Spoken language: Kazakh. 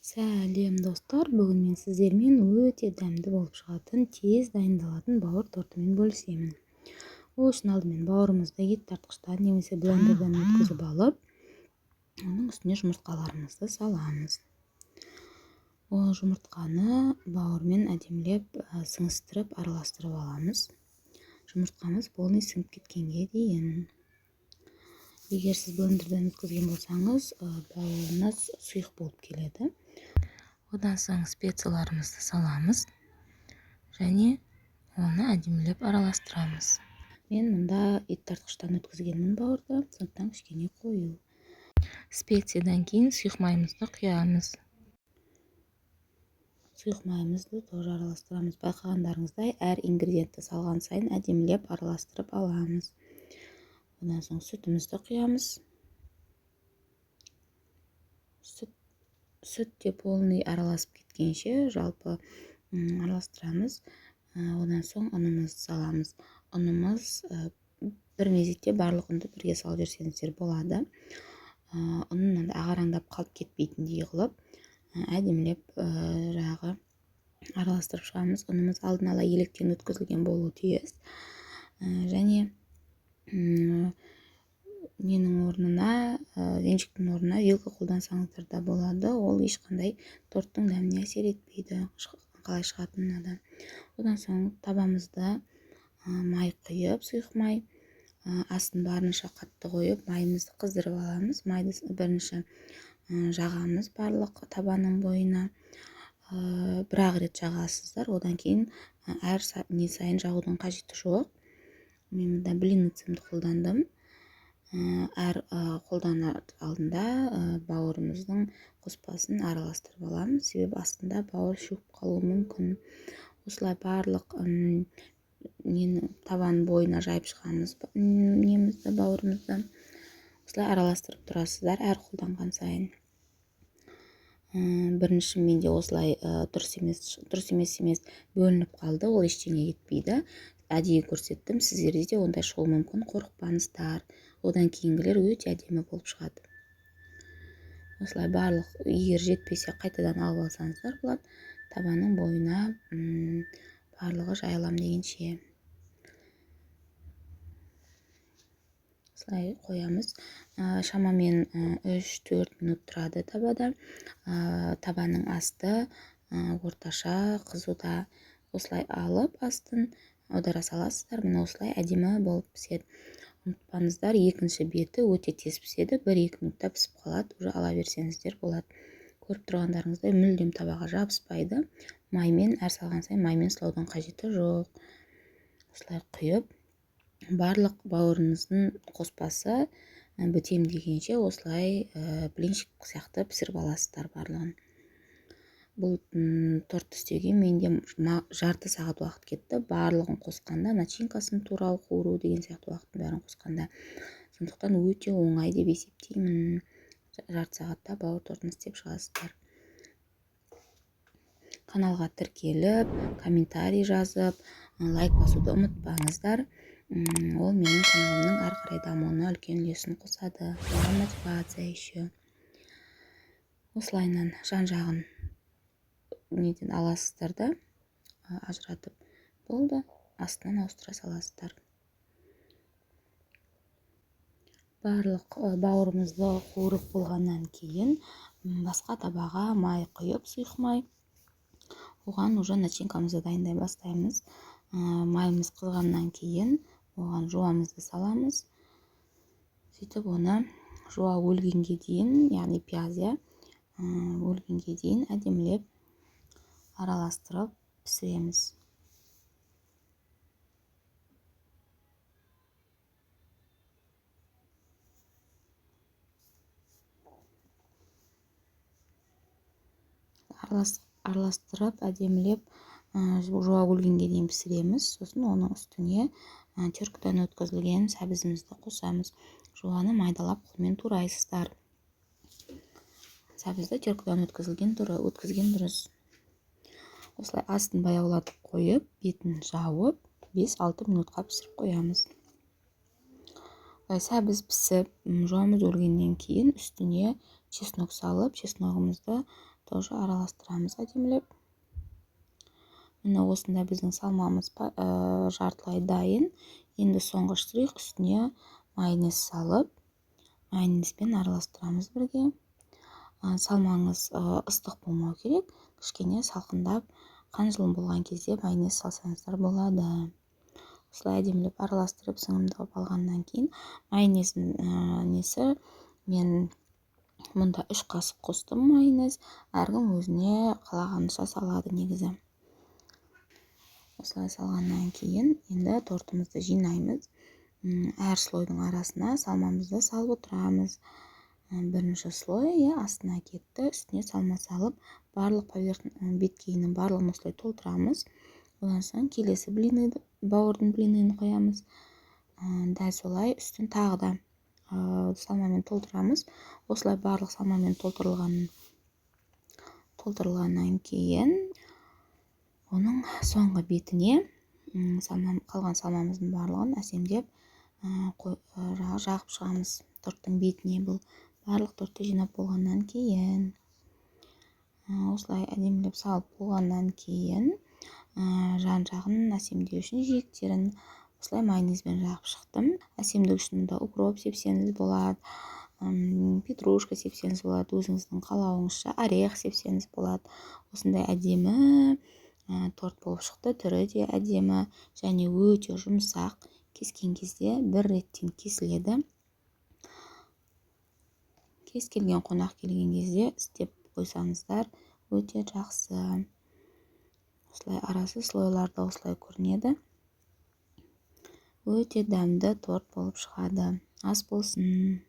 Сәлем достар, бүгін мен сіздермен өте дәмді болып шығатын, тез дайындалатын бауыр тортымен бөлісемін. Ол үшін алдымен бауырымызды ет тартқыштан немесе блендерден өткізіп алып, оның үстіне жұмыртқаларымызды саламыз. Ол жұмыртқаны бауырмен әдемілеп сіңістіріп араластырып аламыз. Жұмыртқамыз полный сіңіп кеткенге дейін. Егер сіз блендерден өткізген болсаңыз, бауырыңыз сұйық болып келеді. Одан соң специяларымызды саламыз және оны әдемілеп араластырамыз. Мен мұнда ет тартқыштан өткізгенмін бауырды, сондықтан кішкене қою. Специядан кейін сұйық майымызды құямыз. Сұйық майымызды тоже араластырамыз. Байқағандарыңыздай, әр ингредиентті салған сайын әдемілеп араластырып аламыз. Одан соң сүтімізді құямыз. Сүт те полный араласып кеткенше жалпы араластырамыз. Одан соң ұнымызды саламыз. Ұнымыз бір мезетте барлық ұнды бірге салып жіберсеңіздер болады. Ұнның ағараңдап қалып кетпейтіндей қылып әдемілеп араластырып шығамыз. Ұнымыз алдын ала електен өткізілген болуы тиіс. Және венчиктің орнына вилка қолдансаңыздар да болады. Ол ешқандай торттың дәміне әсер етпейді, қалай шығатынына да. Одан соң табамызды май құйып, сұйық май, астын барынша қатты қойып, майымызды қыздырып аламыз. Майды бірінші жағамыз барлық табаның бойына. Бір-ақ рет жағасыздар, одан кейін әр не сайын жағудың қажеті жоқ. Мен мұнда блинный цемді қолдандым. Әр қолданар алдында бауырымыздың қоспасын араластырып аламыз, себебі астында бауыр шөгіп қалуы мүмкін. Осылай барлық табан бойына жайып шығамыз бауырымызды. Осылай араластырып тұрасыздар әр қолданған сайын. Бірінші менде осылай дұрыс емес бөлініп қалды, ол ештеңе етпейді. Әдейі көрсеттім, сіздерде де ондай шығуы мүмкін, қорықпаңыздар. Одан кейінгілер өте әдемі болып шығады. Осылай барлық, егер жетпесе қайтадан алып алсаңыздар болады. Табаның бойына барлығы жайылам дегенше. Осылай қоямыз. Шамамен 3-4 минут тұрады табада. Табаның асты орташа қызуда. Осылай алып астын аудара саласыздар. Міне осылай әдемі болып піседі. Ұмытпаңыздар, екінші беті өте тез піседі. 1-2 минутта пісіп қалады. Уже ала берсеңіздер болады. Көріп тұрғандарыңыздай мүлдем табаға жабыспайды. Маймен, әр салған сайын маймен сылаудың қажеті жоқ. Осылай құйып, барлық бауырыңыздың қоспасы бітем дегенше осылай блинчик сияқты пісіріп аласыздар барлығын. Бұл тортты істеуге менде жарты сағат уақыт кетті. Барлығын қосқанда, начинкасын турау, қуыру деген сияқты уақыттың бәрін қосқанда. Сондықтан өте оңай деп есептеймін. Жарты сағатта бауыр тортын істеп шығасыздар. Каналға тіркеліп, комментарий жазып, лайк басуды ұмытпаңыздар. Ол менің каналымның ары қарай дамуына үлкен үлесін қосады. Маған мотивация еще. Осылайынан жан-жағын неден аласыздар да, ажыратып болды, астынан ауыстыра саласыздар. Барлық бауырымызды қуырып болғаннан кейін басқа табаға май құйып, сұйық май. Оған уже начинкамызды дайындай бастаймыз. Майымыз қызғаннан кейін оған жуамызды саламыз. Сөйтіп оны жуа өлгенге дейін, яғни пияз өлгенге дейін әдемілеп араластырып пісіреміз. Араластырып әдемілеп жуа өлгенге дейін пісіреміз. Сосын оның үстіне теркадан өткізілген сәбізімізді қосамыз. Жуаны майдалап қолмен турайсыздар. Сәбізді теркадан өткізген дұрыс. Осылай астын баяулатып қойып, бетін жауып, 5-6 минутқа пісіріп қоямыз. Сәбіз пісіп, жуамыз өлгеннен кейін үстіне чеснок салып, чесногымызды тоже араластырамыз әдемілеп. Міне осында біздің салмамыз жартылай дайын. Енді соңғы штрих, үстіне майонез салып, майонезбен араластырамыз бірге. Салмаңыз ыстық болмау керек, кішкене салқындап, қанжылым болған кезде майонез салсаңыздар болады. Осылай әдемілеп араластырып сіңімді алғаннан кейін, майонездің несі, мен мұнда 3 қасық қостым майонез, әркім өзіне қалағанынша салады негізі. Осылай салғаннан кейін, енді тортымызды жинаймыз. Әр слойдың арасына салмамызды салып отырамыз. Бірінші слой астына кетті, үстіне салма салып, барлық беткейінің барлығын осылай толтырамыз. Одан соң келесі бауырдың блинын қоямыз. Дәл солай үстін тағы да салмамен толтырамыз. Осылай барлық салмамен толтырылғаннан кейін, оның соңғы бетіне қалған салмамыздың барлығын әсемдеп жағып шығамыз. Торттың бетіне бұл барлық тортты жинап болғаннан кейін, осылай әдемілеп салып болғаннан кейін, жан-жағын әсемдеу үшін жиектерін осылай майонезбен жағып шықтым. Әсемдік үшін мұнда укроп сепсеңіз болады, петрушка сепсеңіз болады, өзіңіздің қалауыңызша орех сепсеңіз болады. Осындай әдемі торт болып шықты, түрі де әдемі және өте жұмсақ. Кескен кезде бір реттен кесіледі. Кез келген қонақ келген кезде істеп қойсаңыздар өте жақсы. Осылай арасы слойларда осылай көрінеді. Өте дәмді торт болып шығады. Ас болсын.